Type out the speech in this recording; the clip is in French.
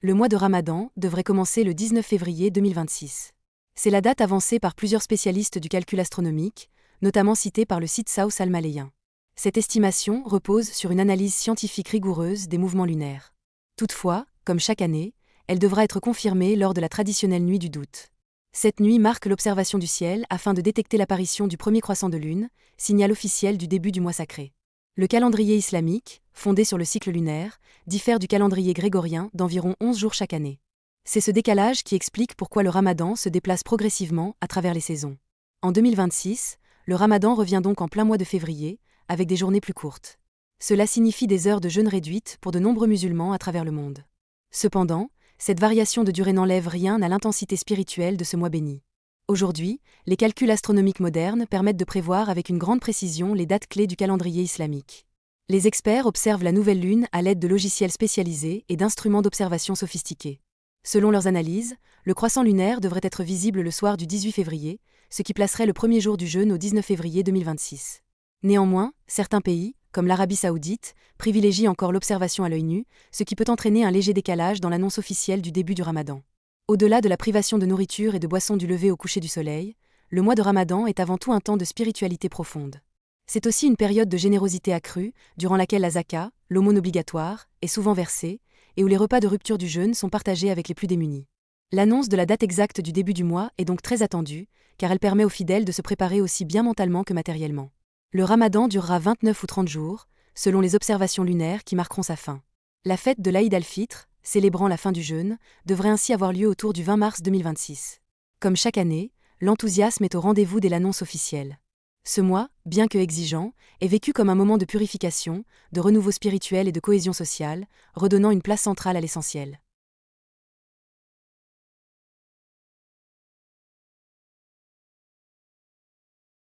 Le mois de Ramadan devrait commencer le 19 février 2026. C'est la date avancée par plusieurs spécialistes du calcul astronomique, notamment cités par le site South Al-Malayan. Cette estimation repose sur une analyse scientifique rigoureuse des mouvements lunaires. Toutefois, comme chaque année, elle devra être confirmée lors de la traditionnelle nuit du doute. Cette nuit marque l'observation du ciel afin de détecter l'apparition du premier croissant de lune, signal officiel du début du mois sacré. Le calendrier islamique, fondé sur le cycle lunaire, diffère du calendrier grégorien d'environ 11 jours chaque année. C'est ce décalage qui explique pourquoi le Ramadan se déplace progressivement à travers les saisons. En 2026, le Ramadan revient donc en plein mois de février, avec des journées plus courtes. Cela signifie des heures de jeûne réduites pour de nombreux musulmans à travers le monde. Cependant, cette variation de durée n'enlève rien à l'intensité spirituelle de ce mois béni. Aujourd'hui, les calculs astronomiques modernes permettent de prévoir avec une grande précision les dates clés du calendrier islamique. Les experts observent la nouvelle lune à l'aide de logiciels spécialisés et d'instruments d'observation sophistiqués. Selon leurs analyses, le croissant lunaire devrait être visible le soir du 18 février, ce qui placerait le premier jour du jeûne au 19 février 2026. Néanmoins, certains pays, comme l'Arabie saoudite, privilégient encore l'observation à l'œil nu, ce qui peut entraîner un léger décalage dans l'annonce officielle du début du Ramadan. Au-delà de la privation de nourriture et de boissons du lever au coucher du soleil, le mois de Ramadan est avant tout un temps de spiritualité profonde. C'est aussi une période de générosité accrue, durant laquelle la zaka, l'aumône obligatoire, est souvent versée, et où les repas de rupture du jeûne sont partagés avec les plus démunis. L'annonce de la date exacte du début du mois est donc très attendue, car elle permet aux fidèles de se préparer aussi bien mentalement que matériellement. Le Ramadan durera 29 ou 30 jours, selon les observations lunaires qui marqueront sa fin. La fête de l'Aïd al-Fitr, célébrant la fin du jeûne, devrait ainsi avoir lieu autour du 20 mars 2026. Comme chaque année, l'enthousiasme est au rendez-vous dès l'annonce officielle. Ce mois, bien que exigeant, est vécu comme un moment de purification, de renouveau spirituel et de cohésion sociale, redonnant une place centrale à l'essentiel.